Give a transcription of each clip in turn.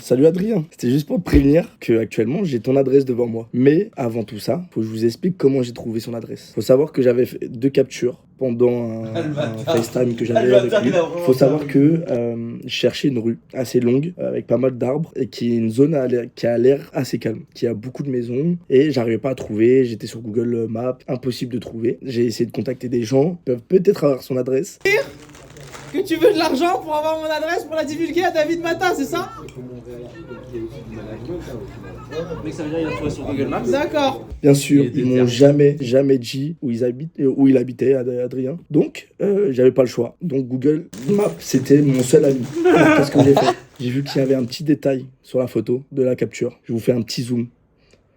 Salut Adrien, c'était juste pour te prévenir que actuellement j'ai ton adresse devant moi. Mais avant tout ça, faut que je vous explique comment j'ai trouvé son adresse. Faut savoir que j'avais fait 2 captures pendant un FaceTime que j'avais avec lui. Faut savoir que je cherchais une rue assez longue avec pas mal d'arbres et qui est une zone qui a l'air assez calme, qui a beaucoup de maisons et j'arrivais pas à trouver. J'étais sur Google Maps, impossible de trouver. J'ai essayé de contacter des gens, peuvent peut-être avoir son adresse. Que tu veux de l'argent pour avoir mon adresse pour la divulguer à David Matin, c'est ça? Mais ça veut dire qu'il a trouvé sur Google Maps. D'accord. Bien sûr, ils m'ont jamais dit où il habitait, Adrien. Donc, j'avais pas le choix. Donc, Google Maps, c'était mon seul ami. Alors, qu'est-ce que j'ai fait? J'ai vu qu'il y avait un petit détail sur la photo de la capture. Je vous fais un petit zoom.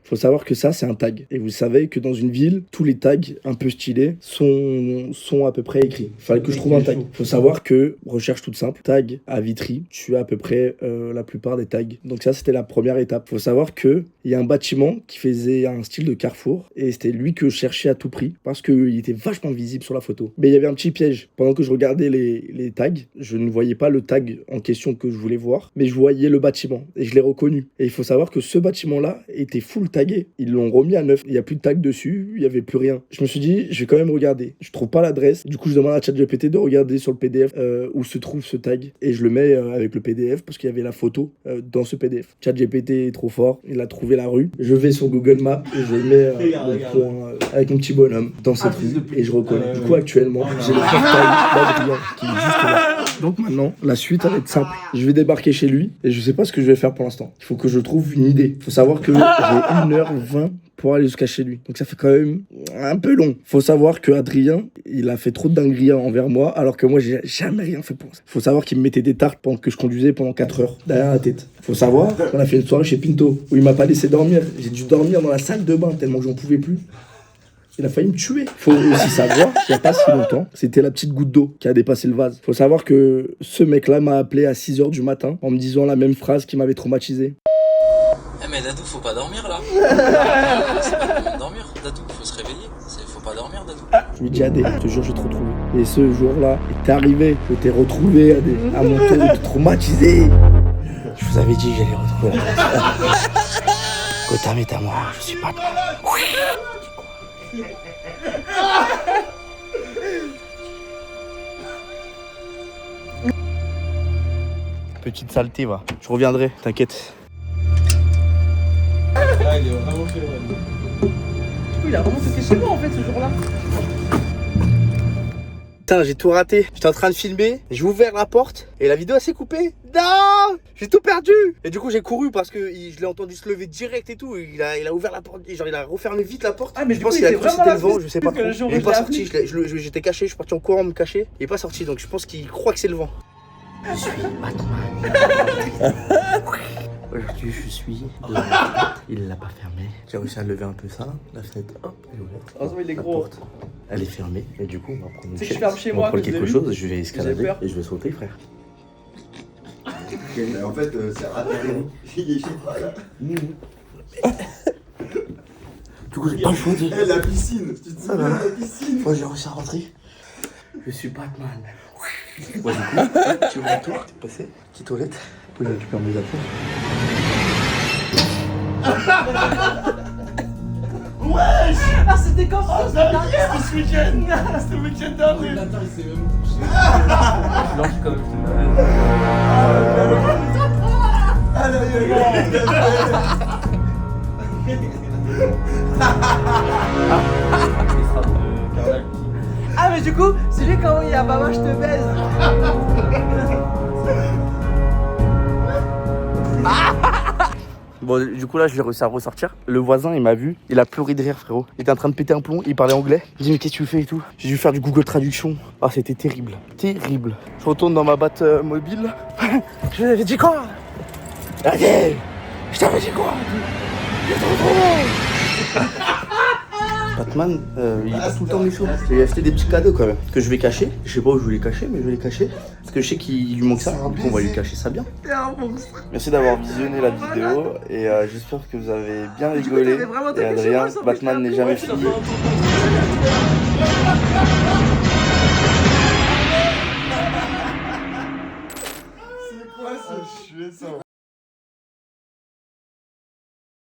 Faut savoir que ça, c'est un tag. Et vous savez que dans une ville, tous les tags un peu stylés sont à peu près écrits. Il fallait que je trouve un tag. Faut savoir que, recherche toute simple, tag à Vitry, tu as à peu près la plupart des tags. Donc ça, c'était la première étape. Faut savoir qu'il y a un bâtiment qui faisait un style de carrefour. Et c'était lui que je cherchais à tout prix parce qu'il était vachement visible sur la photo. Mais il y avait un petit piège. Pendant que je regardais les tags, je ne voyais pas le tag en question que je voulais voir, mais je voyais le bâtiment. Et je l'ai reconnu. Et il faut savoir que ce bâtiment-là était full tagué. Ils l'ont remis à neuf. Il n'y a plus de tag dessus, il n'y avait plus rien. Je me suis dit, je vais quand même regarder. Je trouve pas l'adresse. Du coup, je demande à ChatGPT de regarder sur le PDF où se trouve ce tag. Et je le mets avec le PDF parce qu'il y avait la photo dans ce PDF. ChatGPT est trop fort. Il a trouvé la rue. Je vais sur Google Maps et je mets avec mon petit bonhomme dans cette rue et je reconnais. Du coup, actuellement, j'ai le portail d'Adrien qui existe là. Donc maintenant, la suite va être simple. Je vais débarquer chez lui et je sais pas ce que je vais faire pour l'instant. Il faut que je trouve une idée. Il faut savoir que j'ai 1h20 pour aller jusqu'à chez lui. Donc ça fait quand même un peu long. Faut savoir que Adrien, il a fait trop de dingueries envers moi, alors que moi, j'ai jamais rien fait pour ça. Faut savoir qu'il me mettait des tartes pendant que je conduisais pendant 4 heures derrière la tête. Faut savoir qu'on a fait une soirée chez Pinto où il m'a pas laissé dormir. J'ai dû dormir dans la salle de bain tellement que j'en pouvais plus. Il a failli me tuer. Faut aussi savoir qu'il n'y a pas si longtemps, c'était la petite goutte d'eau qui a dépassé le vase. Faut savoir que ce mec-là m'a appelé à 6h du matin en me disant la même phrase qui m'avait traumatisé. Eh mais Dadou, faut pas dormir là. C'est pas le moment de dormir, Dadou, faut se réveiller. Faut pas dormir, Dadou. Je lui ai dit Adé, je te jure, je vais te retrouver. Et ce jour-là est arrivé, je t'ai retrouvé Adé. À mon tour de te traumatiser. Je vous avais dit que j'allais retrouver la Gotham est à moi, je suis pas de oui. Petite saleté, va. Je reviendrai, t'inquiète. Il est vraiment fait. Du coup, il a vraiment toqué chez moi en fait ce jour-là. Putain, j'ai tout raté. J'étais en train de filmer, j'ai ouvert la porte et la vidéo elle s'est coupée. Non, j'ai tout perdu. Et du coup, j'ai couru parce que je l'ai entendu se lever direct et tout. Il a ouvert la porte, genre il a refermé vite la porte. Ah, mais je pense qu'il a cru que c'était le vent, je sais pas trop. Il est pas sorti, appelé. j'étais caché, je suis parti en courant me cacher. Il est pas sorti, donc je pense qu'il croit que c'est le vent. Je suis Batman. Aujourd'hui, je suis devant la fenêtre. Il l'a pas fermée. J'ai réussi à lever un peu ça. La fenêtre, hop, elle est ouverte. Heureusement, il est La gros. porte, elle est fermée. Et du coup, on va prendre une C'est que je chaise. ferme chez On moi, va prendre que vous quelque avez chose. Je vais escalader peur. et je vais sauter, frère. En fait, c'est raté. Il est chez toi là. Du coup, j'ai pas le choix de. Eh, la piscine. Tu te souviens de la piscine? Moi, j'ai réussi à rentrer. Je suis Batman. Bon, du coup, tu retournes, t'es passé. Petite toilette. Puis je récupère mes affaires. Wesh! Ah, c'était quand ça? C'était ce week-end! C'était le week-end dernier! Attends, il s'est même couché. Je blanchis comme Ah, mais du coup, c'est lui quand il y a Baba, je te baise. Bon, du coup, là, j'ai réussi à ressortir. Le voisin, il m'a vu. Il a pleuré de rire, frérot. Il était en train de péter un plomb. Il parlait anglais. Il dit, mais qu'est-ce que tu fais et tout? J'ai dû faire du Google Traduction. Ah, c'était terrible. Terrible. Je retourne dans ma batte mobile. Je t'avais dit quoi? Allez! Je t'avais dit quoi? Je t'ai retrouvé! Batman, il est pas tout le temps méchant. J'ai acheté des petits cadeaux quand même. Que je vais cacher. Je sais pas où je vais les cacher, mais je vais les cacher. Parce que je sais qu'il lui manque ça. Du coup, on va lui cacher ça bien. Merci d'avoir visionné la vidéo. Et j'espère que vous avez bien rigolé. Et Adrien, Batman n'est jamais fini. C'est quoi ce chier ça?